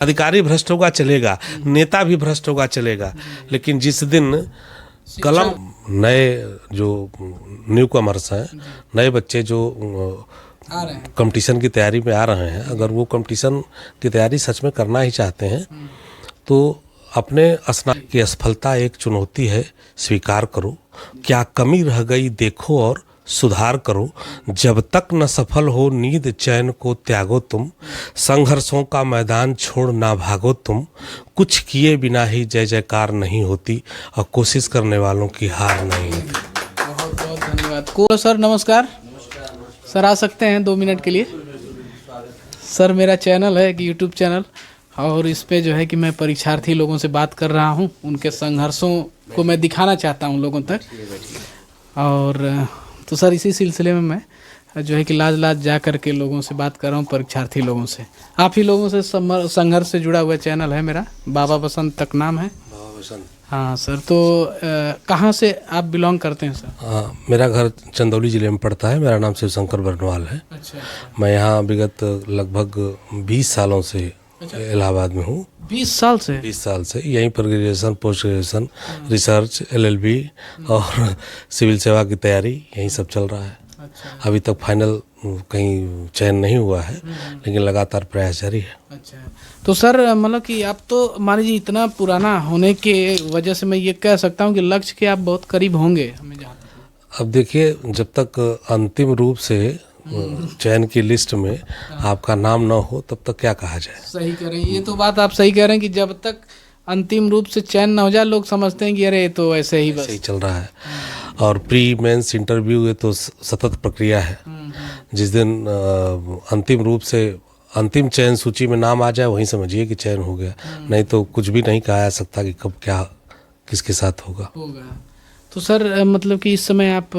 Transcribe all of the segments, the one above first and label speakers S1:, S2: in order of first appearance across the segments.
S1: अधिकारी भ्रष्ट होगा चलेगा, नेता भी भ्रष्ट होगा चलेगा, लेकिन जिस दिन कलम नए जो न्यू कमर्स हैं, नए बच्चे जो कंपटीशन की तैयारी में आ रहे हैं, अगर वो कंपटीशन की तैयारी सच में करना ही चाहते हैं तो अपने स्नातक की असफलता एक चुनौती है, स्वीकार करो, क्या कमी रह गई देखो और सुधार करो, जब तक न सफल हो नींद चैन को त्यागो तुम, संघर्षों का मैदान छोड़ ना भागो तुम, कुछ किए बिना ही जय जयकार नहीं होती और कोशिश करने वालों की हार नहीं होती।
S2: बहुत बहुत धन्यवाद। को सर नमस्कार। सर आ सकते हैं 2 मिनट के लिए? सर मेरा चैनल है कि यूट्यूब चैनल, और इस पे जो है कि मैं परीक्षार्थी लोगों से बात कर रहा हूँ, उनके संघर्षों को मैं दिखाना चाहता हूँ लोगों तक। और तो सर इसी सिलसिले में मैं जो है कि लाज जा कर के लोगों से बात कर रहा हूँ, परीक्षार्थी लोगों से, आप ही लोगों से संघर्ष से जुड़ा हुआ चैनल है मेरा, बाबा बसंत तक नाम है।
S1: बाबा बसंत।
S2: हाँ सर, तो कहाँ से आप बिलोंग करते हैं सर?
S1: मेरा घर चंदौली जिले में पड़ता है, मेरा नाम शिवशंकर बरनवाल है।
S2: अच्छा।
S1: मैं यहाँ विगत लगभग 20 सालों से इलाहाबाद में हूँ।
S2: 20 साल से?
S1: 20 साल से यहीं पर graduation, post graduation, research, LLB और सिविल सेवा की तैयारी यहीं सब चल रहा है।
S2: अच्छा।
S1: अभी तक फाइनल कहीं चयन नहीं हुआ है, लेकिन लगातार प्रयास जारी है।
S2: अच्छा, तो सर मतलब कि आप तो मान लीजिए इतना पुराना होने के वजह से मैं ये कह सकता हूँ कि लक्ष्य के आप बहुत करीब होंगे हमें जहाँ तक।
S1: अब देखिए, जब तक अंतिम रूप से चयन की लिस्ट में आपका नाम न हो तब तक क्या कहा जाए।
S2: सही कह रहे हैं, ये तो बात आप सही कह रहे हैं कि जब तक अंतिम रूप से चयन न हो जाए लोग समझते हैं कि अरे तो ऐसे ही बस
S1: सही चल रहा है। और प्री मेंस इंटरव्यू ये तो सतत प्रक्रिया है। जिस दिन अंतिम रूप से अंतिम चयन सूची में नाम आ जाए वहीं समझिए कि चयन हो गया, नहीं तो कुछ भी नहीं कहा जा सकता कि कब क्या किसके साथ होगा।
S2: तो सर मतलब कि इस समय आप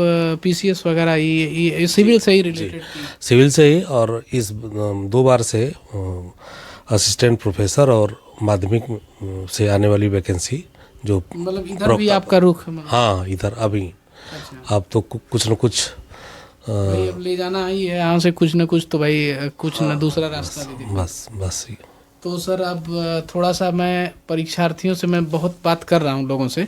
S2: PCS वगैरह ये सिविल से ही रिलेटेड?
S1: सिविल से ही, और इस 2 बार से असिस्टेंट प्रोफेसर और माध्यमिक से आने वाली वैकेंसी जो
S2: मतलब इधर भी आपका रुख?
S1: हाँ, इधर अभी।
S2: अच्छा।
S1: अब तो कुछ न कुछ
S2: भाई अब ले जाना ही है यहाँ से कुछ न कुछ, तो भाई कुछ न दूसरा रास्ता भी देखो।
S1: बस ही।
S2: तो सर अब थोड़ा सा मैं परीक्षार्थियों से मैं बहुत बात कर रहा हूँ लोगों से,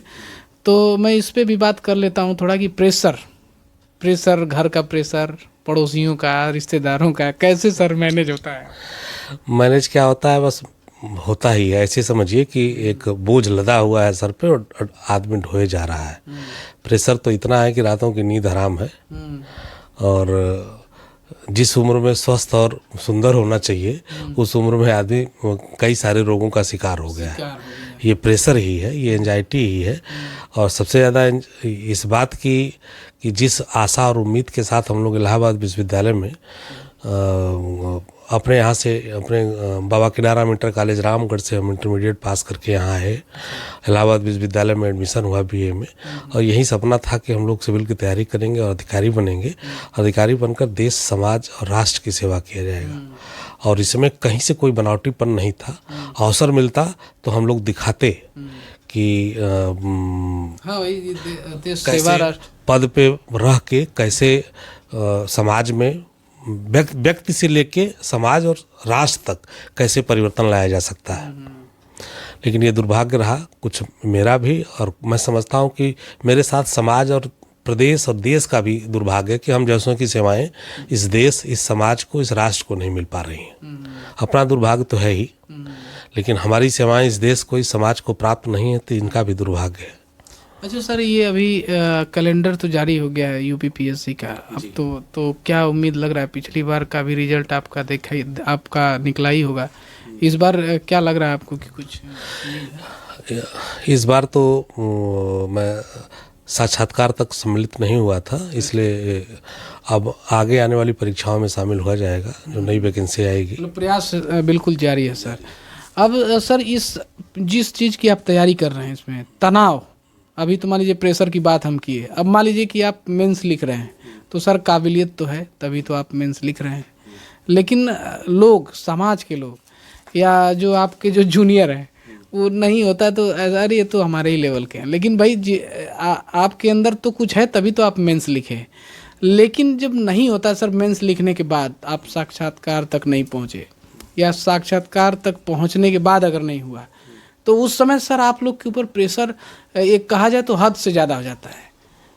S2: तो मैं इस पे भी बात कर लेता हूँ थोड़ा कि प्रेशर, घर का प्रेशर, पड़ोसियों का, रिश्तेदारों का, कैसे सर मैनेज होता है?
S1: मैनेज क्या होता है, बस होता ही है। ऐसे समझिए कि एक बोझ लदा हुआ है सर पे और आदमी ढोए जा रहा है। प्रेशर तो इतना है कि रातों की नींद हराम है, और जिस उम्र में स्वस्थ और सुंदर होना चाहिए उस उम्र में आदमी कई सारे रोगों का शिकार हो गया है। ये प्रेशर ही है, ये एंजाइटी ही है। और सबसे ज़्यादा इस बात की कि जिस आशा और उम्मीद के साथ हम लोग इलाहाबाद विश्वविद्यालय में अपने यहाँ से अपने बाबा किनाराम इंटर कॉलेज रामगढ़ से हम इंटरमीडिएट पास करके यहाँ आए, इलाहाबाद विश्वविद्यालय में एडमिशन हुआ BA में, और यही सपना था कि हम लोग सिविल की तैयारी करेंगे और अधिकारी बनेंगे। अधिकारी बनकर देश, समाज और राष्ट्र की सेवा किया जाएगा, और इसमें कहीं से कोई बनावटीपन नहीं था। अवसर मिलता तो हम लोग दिखाते कि
S2: हाँ भाई देश सेवा,
S1: कैसे
S2: राष्ट्र
S1: पद पे रह के कैसे समाज में व्यक्ति से लेके समाज और राष्ट्र तक कैसे परिवर्तन लाया जा सकता है। लेकिन ये दुर्भाग्य रहा कुछ मेरा भी, और मैं समझता हूँ कि मेरे साथ समाज और प्रदेश और देश का भी दुर्भाग्य है कि हम जैसों की सेवाएं इस देश, इस समाज को, इस राष्ट्र को नहीं मिल पा रही हैं। अपना दुर्भाग्य तो है ही, लेकिन हमारी सेवाएं इस देश को, इस समाज को प्राप्त नहीं है, तो इनका भी दुर्भाग्य है।
S2: अच्छा सर, ये अभी कैलेंडर तो जारी हो गया है UPPSC का, अब तो क्या उम्मीद लग रहा है? पिछली बार का भी रिजल्ट आपका निकला ही होगा, इस बार क्या लग रहा है आपको कि कुछ?
S1: इस बार तो मैं साक्षात्कार तक सम्मिलित नहीं हुआ था, इसलिए अब आगे आने वाली परीक्षाओं में शामिल हुआ जाएगा जो नई वैकेंसी आएगी।
S2: मतलब प्रयास बिल्कुल जारी है सर। अब सर जिस चीज़ की आप तैयारी कर रहे हैं इसमें तनाव, अभी तो मान लीजिए प्रेशर की बात हम किए, अब मान लीजिए कि आप मेंस लिख रहे हैं, तो सर काबिलियत तो है तभी तो आप मेंस लिख रहे हैं, लेकिन लोग, समाज के लोग या जो आपके जो जूनियर हैं वो नहीं होता तो अरे ये तो हमारे ही लेवल के हैं, लेकिन भाई आपके अंदर तो कुछ है तभी तो आप मेंस लिखे। लेकिन जब नहीं होता सर, मेंस लिखने के बाद आप साक्षात्कार तक नहीं पहुँचे, या साक्षात्कार तक पहुंचने के बाद अगर नहीं हुआ तो उस समय सर आप लोग के ऊपर प्रेशर एक कहा जाए तो हद से ज़्यादा हो जाता है,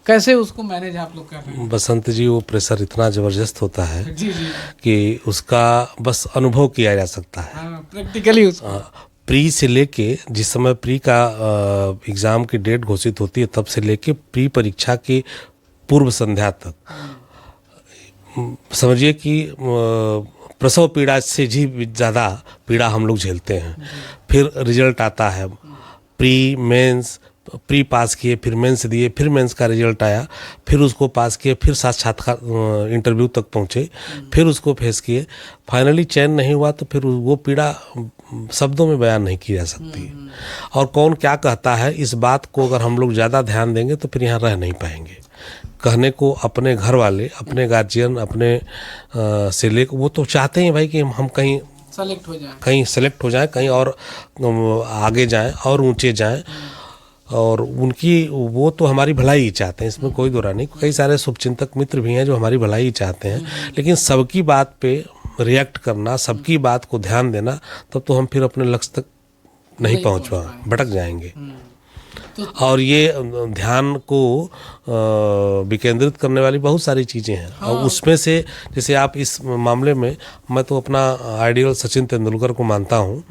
S2: कैसे उसको मैनेज आप लोग कर रहे हैं?
S1: बसंत जी, वो प्रेशर इतना ज़बरदस्त होता है
S2: जी जी
S1: कि उसका बस अनुभव किया जा सकता है।
S2: हाँ, प्रैक्टिकली उसको
S1: प्री से लेके जिस समय प्री का एग्ज़ाम की डेट घोषित होती है तब से लेके प्री परीक्षा की पूर्व संध्या तक समझिए कि प्रसव पीड़ा से भी ज़्यादा पीड़ा हम लोग झेलते हैं। फिर रिजल्ट आता है, प्री मेंस, प्री पास किए, फिर मेंस दिए, फिर मेंस का रिजल्ट आया, फिर उसको पास किए, फिर साक्षात्कार इंटरव्यू तक पहुँचे, फिर उसको फेस किए, फाइनली चयन नहीं हुआ तो फिर वो पीड़ा शब्दों में बयान नहीं की जा सकती। और कौन क्या कहता है इस बात को अगर हम लोग ज़्यादा ध्यान देंगे तो फिर यहाँ रह नहीं पाएंगे। कहने को अपने घर वाले, अपने गार्जियन, अपने से ले वो तो चाहते हैं भाई कि हम कहीं
S2: सेलेक्ट हो जाए,
S1: कहीं सेलेक्ट हो जाएं, कहीं और आगे जाएं और ऊंचे जाएं, और उनकी वो तो हमारी भलाई ही चाहते हैं, इसमें कोई दोरा नहीं। कई सारे शुभचिंतक मित्र भी हैं जो हमारी भलाई ही चाहते हैं, लेकिन सबकी बात पे रिएक्ट करना, सबकी बात को ध्यान देना, तब तो हम फिर अपने लक्ष्य तक नहीं पहुँच पाएंगे, भटक जाएंगे। और ये ध्यान को विकेंद्रित करने वाली बहुत सारी चीज़ें हैं। और उसमें से जैसे आप इस मामले में, मैं तो अपना आइडियल सचिन तेंदुलकर को मानता हूँ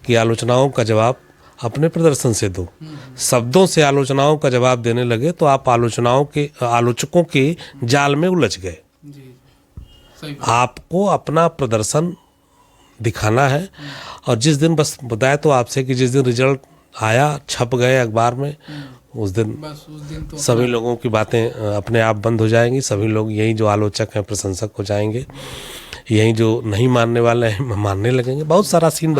S1: कि आलोचनाओं का जवाब अपने प्रदर्शन से दो। शब्दों से आलोचनाओं का जवाब देने लगे तो आप आलोचकों के जाल में उलझ गए। आपको अपना प्रदर्शन दिखाना है। और जिस दिन बस बताया तो आपसे कि जिस दिन रिजल्ट आया, छप गए अखबार में, उस दिन
S2: तो
S1: सभी लोगों की बातें अपने आप बंद हो जाएंगी। सभी लोग, यही जो आलोचक हैं प्रशंसक हो जाएंगे, यही जो नहीं मानने वाले हैं मानने लगेंगे। बहुत सारा सीन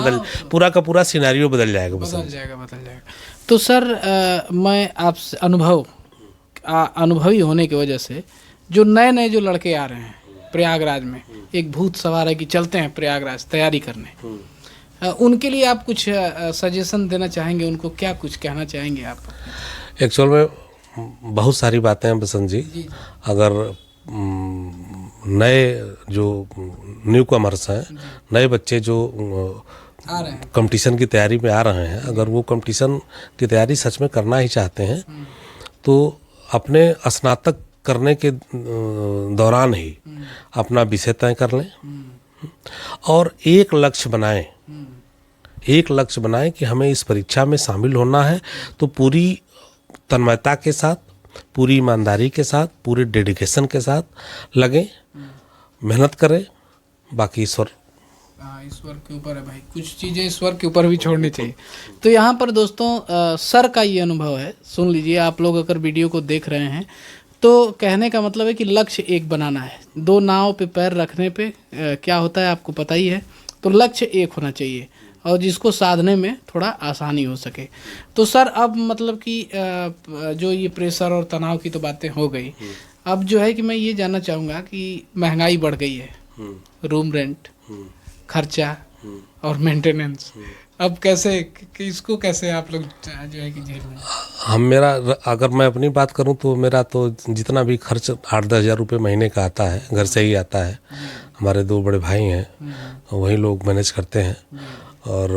S1: पूरा का पूरा सिनेरियो बदल जाएगा।
S2: बदल जाएगा। तो सर मैं आपसे अनुभवी होने की वजह से जो नए जो लड़के आ रहे हैं प्रयागराज में, एक भूत सवार है कि चलते हैं प्रयागराज तैयारी करने, उनके लिए आप कुछ सजेशन देना चाहेंगे? उनको क्या कुछ कहना चाहेंगे आप?
S1: एक्चुअल में बहुत सारी बातें हैं बसंत जी। अगर नए जो न्यू कमर्स हैं, नए बच्चे जो
S2: आ रहे हैं,
S1: कंपटीशन की तैयारी में आ रहे हैं, अगर वो कंपटीशन की तैयारी सच में करना ही चाहते हैं तो अपने स्नातक करने के दौरान ही अपना विषय तय कर लें और एक लक्ष्य बनाएं कि हमें इस परीक्षा में शामिल होना है। तो पूरी तन्मयता के साथ, पूरी ईमानदारी के साथ, पूरे डेडिकेशन के साथ लगें, मेहनत करें। बाकी ईश्वर
S2: के ऊपर है भाई, कुछ चीज़ें ईश्वर के ऊपर भी छोड़नी चाहिए। तो यहाँ पर दोस्तों सर का ये अनुभव है, सुन लीजिए। आप लोग अगर वीडियो को देख रहे हैं तो कहने का मतलब है कि लक्ष्य एक बनाना है। दो नाव पे पैर रखने पे क्या होता है आपको पता ही है। तो लक्ष्य एक होना चाहिए और जिसको साधने में थोड़ा आसानी हो सके। तो सर अब मतलब कि जो ये प्रेशर और तनाव की तो बातें हो गई, अब जो है कि मैं ये जानना चाहूँगा कि महंगाई बढ़ गई है, रूम रेंट, खर्चा और मेंटेनेंस, अब कैसे कि इसको कैसे आप लोग जो है कि झेल रहे हैं?
S1: अगर मैं अपनी बात करूं तो मेरा तो जितना भी खर्च 8-10 हज़ार रुपये महीने का आता है, घर से ही आता है। हमारे 2 बड़े भाई हैं, वही लोग मैनेज करते हैं। और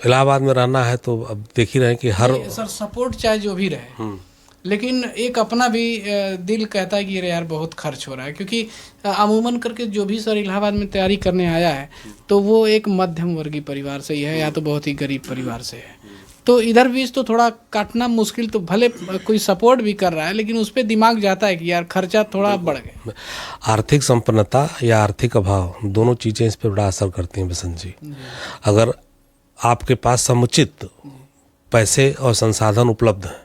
S1: इलाहाबाद में रहना है तो अब देख ही रहे कि हर
S2: सर सपोर्ट चाहे जो भी रहे, लेकिन एक अपना भी दिल कहता है कि अरे यार बहुत खर्च हो रहा है। क्योंकि अमूमन करके जो भी सर इलाहाबाद में तैयारी करने आया है तो वो एक मध्यम वर्गीय परिवार से ही है या तो बहुत ही गरीब परिवार से है। तो इधर बीच तो थोड़ा काटना मुश्किल, तो भले कोई सपोर्ट भी कर रहा है लेकिन उस पर दिमाग जाता है कि यार खर्चा थोड़ा बढ़ गया।
S1: आर्थिक संपन्नता या आर्थिक अभाव, दोनों चीज़ें इस पर बड़ा असर करती हैं बसंत जी। अगर आपके पास समुचित पैसे और संसाधन उपलब्ध हैं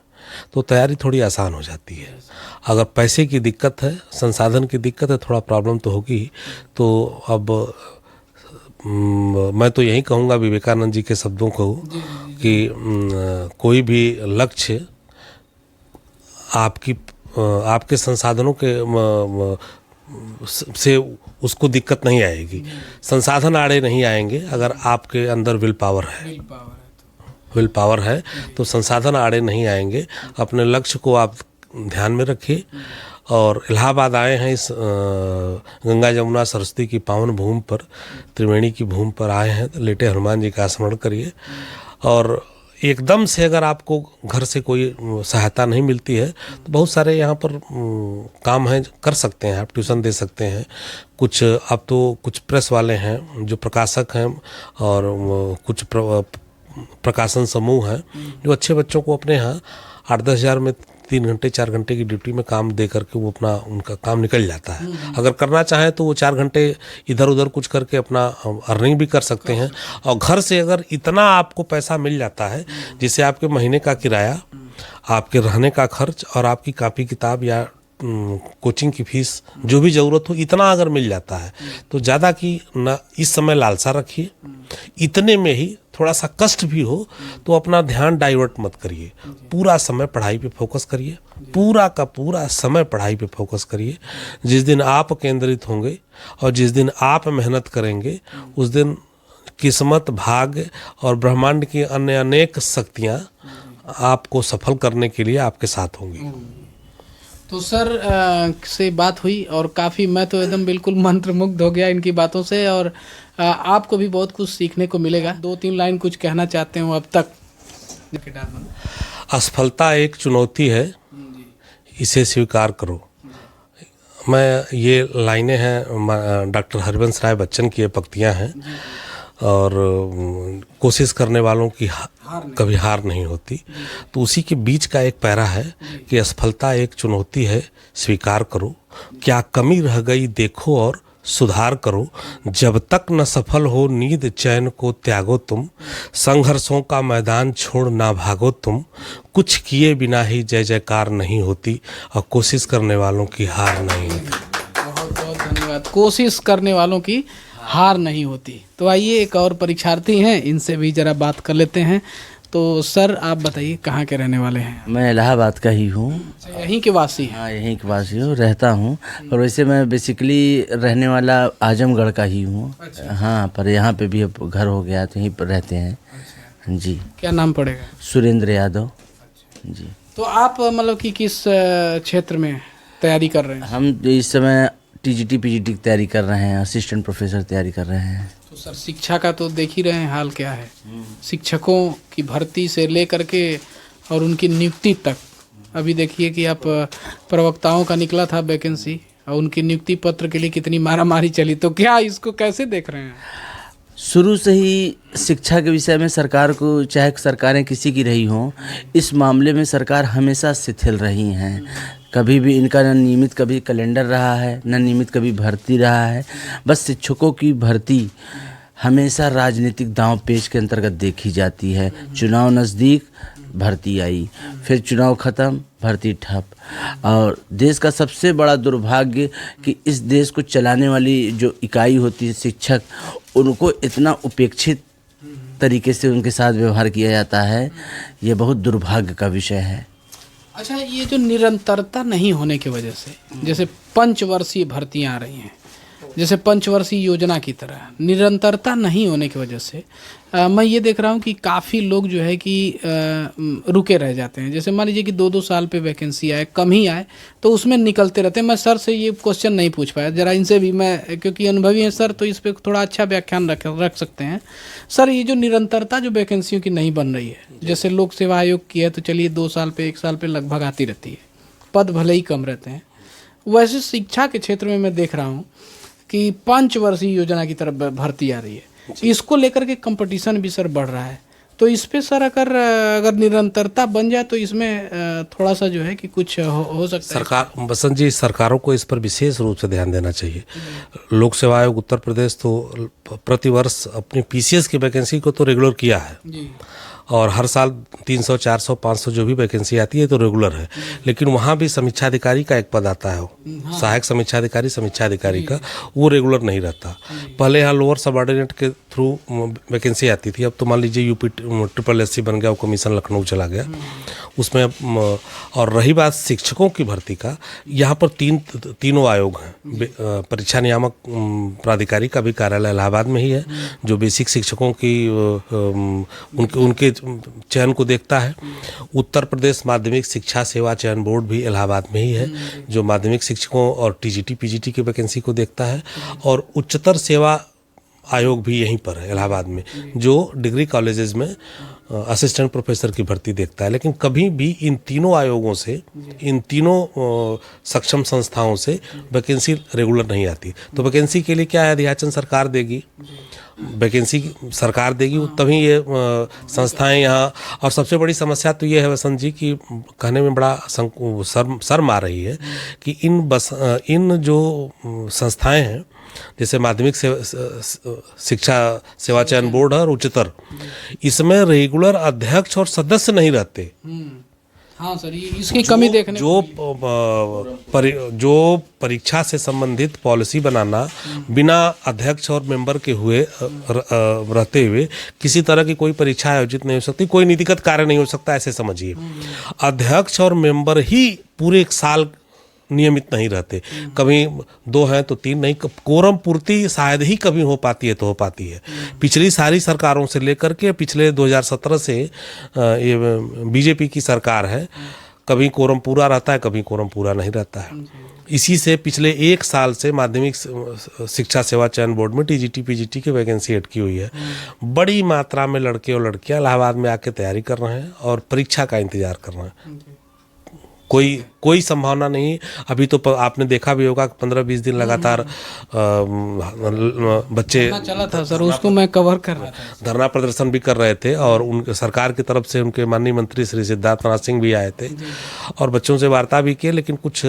S1: तो तैयारी थोड़ी आसान हो जाती है। अगर पैसे की दिक्कत है, संसाधन की दिक्कत है, थोड़ा प्रॉब्लम तो होगी। तो अब मैं तो यही कहूँगा विवेकानंद जी के शब्दों को कि कोई भी लक्ष्य आपके संसाधनों के से उसको दिक्कत नहीं आएगी, संसाधन आड़े नहीं आएंगे। अगर आपके अंदर विल पावर है तो संसाधन आड़े नहीं आएंगे। अपने लक्ष्य को आप ध्यान में रखिए और इलाहाबाद आए हैं इस गंगा जमुना सरस्वती की पावन भूमि पर, त्रिवेणी की भूमि पर आए हैं। तो लेटे हनुमान जी का स्मरण करिए। और एकदम से अगर आपको घर से कोई सहायता नहीं मिलती है तो बहुत सारे यहाँ पर काम हैं, कर सकते हैं। आप ट्यूशन दे सकते हैं। कुछ अब तो कुछ प्रेस वाले हैं जो प्रकाशक हैं, और कुछ प्रकाशन समूह हैं जो अच्छे बच्चों को अपने यहाँ 8-10 हज़ार में 3 घंटे 4 घंटे की ड्यूटी में काम दे करके वो अपना उनका काम निकल जाता है। अगर करना चाहें तो वो 4 घंटे इधर उधर कुछ करके अपना अर्निंग भी कर सकते हैं। और घर से अगर इतना आपको पैसा मिल जाता है जिससे आपके महीने का किराया, आपके रहने का खर्च और आपकी कॉपी किताब या कोचिंग की फीस जो भी ज़रूरत हो, इतना अगर मिल जाता है तो ज़्यादा की ना इस समय लालसा रखिए। इतने में ही थोड़ा सा कष्ट भी हो तो अपना ध्यान डाइवर्ट मत करिए। पूरा समय पढ़ाई पे फोकस करिए। पूरा का पूरा समय पढ़ाई पे फोकस करिए। जिस दिन आप केंद्रित होंगे और जिस दिन आप मेहनत करेंगे, उस दिन किस्मत, भाग्य और ब्रह्मांड की अन्य अनेक शक्तियाँ आपको सफल करने के लिए आपके साथ होंगी।
S2: तो सर से बात हुई और काफ़ी, मैं तो एकदम बिल्कुल मंत्रमुग्ध हो गया इनकी बातों से। और आपको भी बहुत कुछ सीखने को मिलेगा। 2-3 लाइन कुछ कहना चाहते हो अब तक?
S1: असफलता एक चुनौती है, इसे स्वीकार करो। मैं ये लाइनें हैं डॉक्टर हरिवंश राय बच्चन की, ये पंक्तियाँ हैं। और कोशिश करने वालों की कभी हार नहीं होती। तो उसी के बीच का एक पैरा है कि असफलता एक चुनौती है, स्वीकार करो। क्या कमी रह गई देखो और सुधार करो। जब तक न सफल हो नींद चैन को त्यागो तुम। संघर्षों का मैदान छोड़ ना भागो तुम। कुछ किए बिना ही जय जयकार नहीं होती और कोशिश करने वालों की हार नहीं होती।
S2: बहुत बहुत धन्यवाद। कोशिश करने वालों की हार नहीं होती। तो आइए एक और परीक्षार्थी हैं, इनसे भी जरा बात कर लेते हैं। तो सर आप बताइए कहाँ के रहने वाले हैं?
S3: मैं इलाहाबाद का ही हूँ।
S2: यहीं के वासी हैं?
S3: हाँ, यहीं के वासी हूँ, रहता हूँ। और वैसे मैं बेसिकली रहने वाला आजमगढ़ का ही हूँ। हाँ, पर यहाँ पे भी अब घर हो गया तो यहीं पर रहते हैं। जी।
S2: क्या नाम पड़ेगा?
S3: सुरेंद्र यादव। जी।
S2: तो आप मतलब कि किस क्षेत्र में तैयारी कर रहे हैं?
S3: हम इस समय टीजीटी पीजीटी की तैयारी कर रहे हैं, असिस्टेंट प्रोफेसर तैयारी कर रहे हैं।
S2: तो सर शिक्षा का तो देख ही रहे हैं हाल क्या है। शिक्षकों की भर्ती से लेकर के और उनकी नियुक्ति तक, अभी देखिए कि आप प्रवक्ताओं का निकला था वैकेंसी और उनकी नियुक्ति पत्र के लिए कितनी मारामारी चली। तो क्या इसको कैसे देख रहे हैं?
S3: शुरू से ही शिक्षा के विषय में सरकार को, चाहे सरकारें किसी की रही हों, इस मामले में सरकार हमेशा शिथिल रही हैं। कभी भी इनका न नियमित कभी कैलेंडर रहा है, न नियमित कभी भर्ती रहा है। बस शिक्षकों की भर्ती हमेशा राजनीतिक दांव पेच के अंतर्गत देखी जाती है। चुनाव नज़दीक, भर्ती आई, फिर चुनाव ख़त्म, भर्ती ठप। और देश का सबसे बड़ा दुर्भाग्य कि इस देश को चलाने वाली जो इकाई होती है शिक्षक, उनको इतना उपेक्षित तरीके से उनके साथ व्यवहार किया जाता है। ये बहुत दुर्भाग्य का विषय है।
S2: अच्छा, ये जो निरंतरता नहीं होने की वजह से, जैसे पंचवर्षीय भर्तियां आ रही हैं, जैसे पंचवर्षीय योजना की तरह निरंतरता नहीं होने की वजह से मैं ये देख रहा हूँ कि काफ़ी लोग जो है कि रुके रह जाते हैं। जैसे मान लीजिए कि 2-2 साल पे वैकेंसी आए, कम ही आए, तो उसमें निकलते रहते हैं। मैं सर से ये क्वेश्चन नहीं पूछ पाया, जरा इनसे भी मैं, क्योंकि अनुभवी हैं सर, तो इस पर थोड़ा अच्छा व्याख्यान रख सकते हैं। सर ये जो निरंतरता जो वैकेंसियों की नहीं बन रही है, जैसे लोक सेवा आयोग की है तो चलिए 2 साल पे 1 साल पे लगभग आती रहती है, पद भले ही कम रहते हैं। वैसे शिक्षा के क्षेत्र में मैं देख रहा हूँ कि पंचवर्षीय योजना की तरफ भर्ती आ रही है। इसको लेकर के कंपटीशन भी सर बढ़ रहा है। तो इस पे सर अगर निरंतरता बन जाए तो इसमें थोड़ा सा जो है कि कुछ हो सकता है।
S1: सरकार, बसंत जी, सरकारों को इस पर विशेष रूप से ध्यान देना चाहिए। लोक सेवा आयोग उत्तर प्रदेश तो प्रतिवर्ष अपनी पीसीएस की वैकेंसी को तो रेगुलर किया है
S2: जी।
S1: और हर साल 300, 400, 500 जो भी वैकेंसी आती है तो रेगुलर है। लेकिन वहाँ भी समीक्षा अधिकारी का एक पद आता है, सहायक समीक्षा अधिकारी का, वो रेगुलर नहीं रहता। पहले यहाँ लोअर सबऑर्डिनेट के थ्रू वैकेंसी आती थी, अब तो मान लीजिए यूपी SSC बन गया, वो कमीशन लखनऊ चला गया उसमें। और रही बात शिक्षकों की भर्ती का, यहाँ पर तीनों आयोग हैं। परीक्षा नियामक प्राधिकारी का भी कार्यालय इलाहाबाद में ही है, जो बेसिक शिक्षकों की उनके चयन को देखता है। उत्तर प्रदेश माध्यमिक शिक्षा सेवा चयन बोर्ड भी इलाहाबाद में ही है, जो माध्यमिक शिक्षकों और टीजीटी पीजीटी की वैकेंसी को देखता है। और उच्चतर सेवा आयोग भी यहीं पर है इलाहाबाद में, जो डिग्री कॉलेजेस में असिस्टेंट प्रोफेसर की भर्ती देखता है। लेकिन कभी भी इन तीनों आयोगों से, इन तीनों सक्षम संस्थाओं से वैकेंसी रेगुलर नहीं आती। तो वैकेंसी के लिए क्या है, अधियाचन सरकार देगी, वैकेंसी सरकार देगी, तभी ये संस्थाएं यहाँ। और सबसे बड़ी समस्या तो ये है वसंत जी कि कहने में बड़ा शर्म आ रही है कि इन जो संस्थाएं हैं, जैसे माध्यमिक शिक्षा सेवा चयन बोर्ड है और उच्चतर, इसमें रेगुलर अध्यक्ष और सदस्य नहीं रहते।
S2: हाँ सर, ये इसकी कमी देखने
S1: जो परीक्षा से संबंधित पॉलिसी बनाना बिना अध्यक्ष और मेंबर के हुए रहते हुए किसी तरह की कोई परीक्षा आयोजित नहीं हो सकती, कोई नीतिगत कार्य नहीं हो सकता, ऐसे समझिए। अध्यक्ष और मेंबर ही पूरे एक साल नियमित नहीं रहते, कभी 2 हैं तो 3 नहीं। कोरम पूर्ति शायद ही कभी हो पाती है तो हो पाती है। पिछली सारी सरकारों से लेकर के पिछले 2017 से ये बीजेपी की सरकार है, कभी कोरम पूरा रहता है, कभी कोरम पूरा नहीं रहता है। इसी से पिछले 1 साल से माध्यमिक शिक्षा सेवा चयन बोर्ड में टीजीटी पीजीटी की वैकेंसी अटकी हुई है। बड़ी मात्रा में लड़के और लड़कियां इलाहाबाद में आके तैयारी कर रहे हैं और परीक्षा का इंतजार कर रहे हैं। कोई संभावना नहीं। अभी तो आपने देखा भी होगा 15-20 दिन लगातार बच्चे
S2: चला था सर, उसको मैं कवर कर रहा था,
S1: धरना प्रदर्शन भी कर रहे थे। और उनके सरकार की तरफ से उनके माननीय मंत्री श्री सिद्धार्थ नाथ सिंह भी आए थे और बच्चों से वार्ता भी की, लेकिन कुछ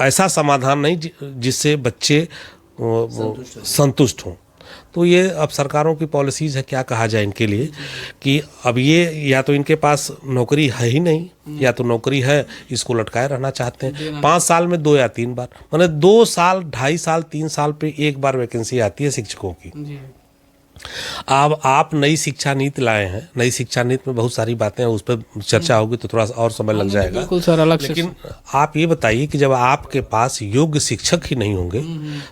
S1: ऐसा समाधान नहीं जिससे बच्चे संतुष्ट हों। तो ये अब सरकारों की पॉलिसीज़ है, क्या कहा जाए इनके लिए, कि अब ये या तो इनके पास नौकरी है ही नहीं, या तो नौकरी है इसको लटकाए रहना चाहते हैं। 5 साल में 2 या 3 बार, माने 2 साल 2.5 साल 3 साल पे 1 बार वैकेंसी आती है शिक्षकों की। अब आप नई शिक्षा नीति लाए हैं, नई शिक्षा नीति में बहुत सारी बातें हैं, उस पर चर्चा होगी तो थोड़ा और समय लग जाएगा।
S2: बिल्कुल सर, अलग से।
S1: लेकिन आप ये बताइए कि जब आपके पास योग्य शिक्षक ही नहीं होंगे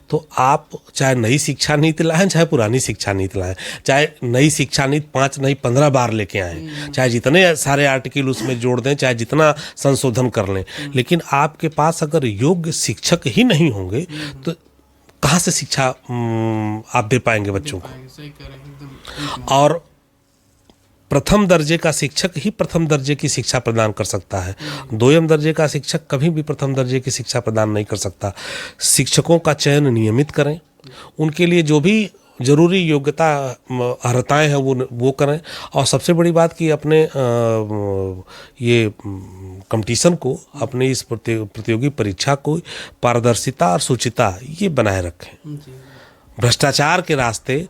S1: तो आप चाहे नई शिक्षा नीति लाएं, चाहे पुरानी शिक्षा नीति लाएं, चाहे नई शिक्षा नीति 5 नहीं 15 बार लेके आएं, चाहे जितने सारे आर्टिकल उसमें जोड़ दें, चाहे जितना संशोधन कर लें, लेकिन आपके पास अगर योग्य शिक्षक ही नहीं होंगे तो कहाँ से शिक्षा आप दे पाएंगे बच्चों को। और प्रथम दर्जे का शिक्षक ही प्रथम दर्जे की शिक्षा प्रदान कर सकता है, 2ym दर्जे का शिक्षक कभी भी प्रथम दर्जे की शिक्षा प्रदान नहीं कर सकता। शिक्षकों का चयन नियमित करें, उनके लिए जो भी जरूरी योग्यता अर्हताएं हैं वो करें। और सबसे बड़ी बात कि अपने ये कंपटीशन को, अपने इस प्रतियोगी परीक्षा को पारदर्शिता और शुचिता ये बनाए रखें। भ्रष्टाचार के रास्ते,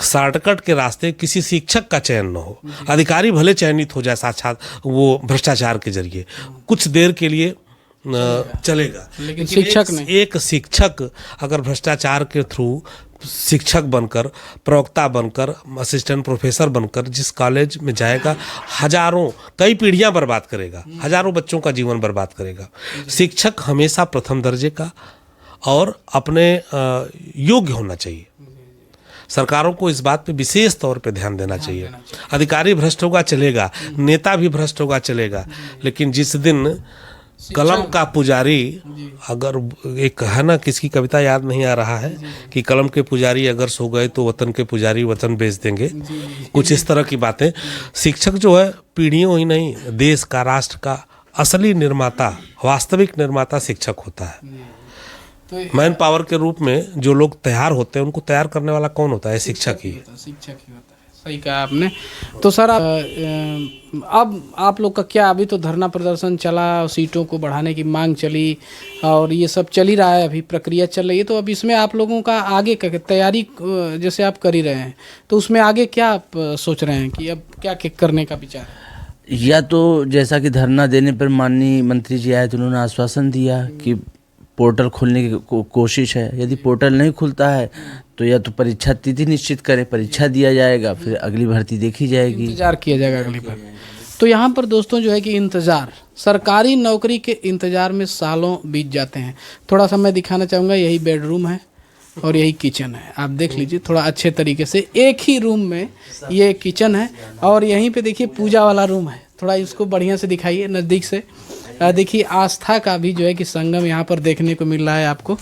S1: शॉर्टकट के रास्ते किसी शिक्षक का चयन न हो। अधिकारी भले चयनित हो जाए साक्षात वो भ्रष्टाचार के जरिए, कुछ देर के लिए चलेगा,
S2: लेकिन शिक्षक नहीं।
S1: एक शिक्षक अगर भ्रष्टाचार के थ्रू शिक्षक बनकर, प्रवक्ता बनकर, असिस्टेंट प्रोफेसर बनकर जिस कॉलेज में जाएगा, कई पीढ़ियां बर्बाद करेगा, हजारों बच्चों का जीवन बर्बाद करेगा। शिक्षक हमेशा प्रथम दर्जे का और अपने योग्य होना चाहिए। सरकारों को इस बात पे विशेष तौर पे ध्यान देना चाहिए। अधिकारी भ्रष्ट होगा चलेगा, नेता भी भ्रष्ट होगा चलेगा, लेकिन जिस दिन कलम का पुजारी, अगर एक है ना, किसकी कविता याद नहीं आ रहा है कि कलम के पुजारी अगर सो गए तो वतन के पुजारी वतन बेच देंगे, कुछ इस तरह की बातें। शिक्षक जो है पीढ़ियों ही नहीं, देश का, राष्ट्र का असली निर्माता, वास्तविक निर्माता शिक्षक होता है। मैन पावर के रूप में जो लोग तैयार होते हैं, उनको तैयार करने वाला कौन होता है? शिक्षक ही होता है।
S2: सही कहा आपने। तो सर अब आप लोग का क्या, अभी तो धरना प्रदर्शन चला, सीटों को बढ़ाने की मांग चली और ये सब चल ही रहा है, अभी प्रक्रिया चल रही है, तो अब इसमें आप लोगों का आगे तैयारी जैसे आप कर ही रहे हैं, तो उसमें आगे क्या आप सोच रहे हैं कि अब क्या करने का विचार है?
S3: या तो जैसा कि धरना देने पर माननीय मंत्री जी आए तो उन्होंने आश्वासन दिया कि पोर्टल खोलने की कोशिश है, यदि पोर्टल नहीं खुलता है तो या तो परीक्षा तिथि निश्चित करें, परीक्षा दिया जाएगा, फिर अगली भर्ती देखी जाएगी,
S2: इंतजार किया जाएगा अगली बार। तो यहाँ पर दोस्तों जो है कि इंतज़ार, सरकारी नौकरी के इंतज़ार में सालों बीत जाते हैं। थोड़ा सा मैं दिखाना चाहूँगा, यही बेडरूम है और यही किचन है। आप देख लीजिए थोड़ा अच्छे तरीके से, एक ही रूम में ये किचन है। और यहीं पे देखिए पूजा वाला रूम है, थोड़ा इसको बढ़िया से दिखाइए नज़दीक से। देखिए आस्था का भी जो है कि संगम यहाँ पर देखने को मिल रहा है आपको।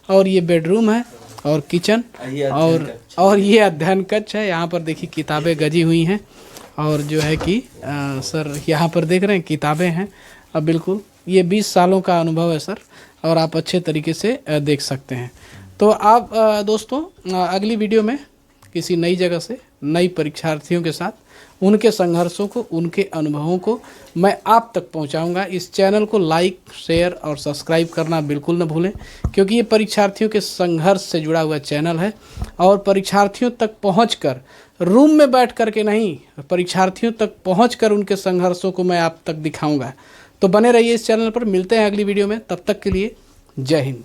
S2: और ये बेडरूम है और किचन और ये अध्ययन कक्ष है। यहाँ पर देखिए किताबें गजी हुई हैं और जो है कि सर यहाँ पर देख रहे हैं किताबें हैं। अब बिल्कुल ये 20 सालों का अनुभव है सर, और आप अच्छे तरीके से देख सकते हैं। तो आप दोस्तों अगली वीडियो में किसी नई जगह से नई परीक्षार्थियों के साथ उनके संघर्षों को, उनके अनुभवों को मैं आप तक पहुंचाऊंगा। इस चैनल को लाइक, शेयर और सब्सक्राइब करना बिल्कुल न भूलें, क्योंकि ये परीक्षार्थियों के संघर्ष से जुड़ा हुआ चैनल है। और परीक्षार्थियों तक पहुंचकर, रूम में बैठ कर के नहीं, परीक्षार्थियों तक पहुंचकर उनके संघर्षों को मैं आप तक दिखाऊंगा। तो बने रहिए इस चैनल पर। मिलते हैं अगली वीडियो में, तब तक के लिए जय हिंद।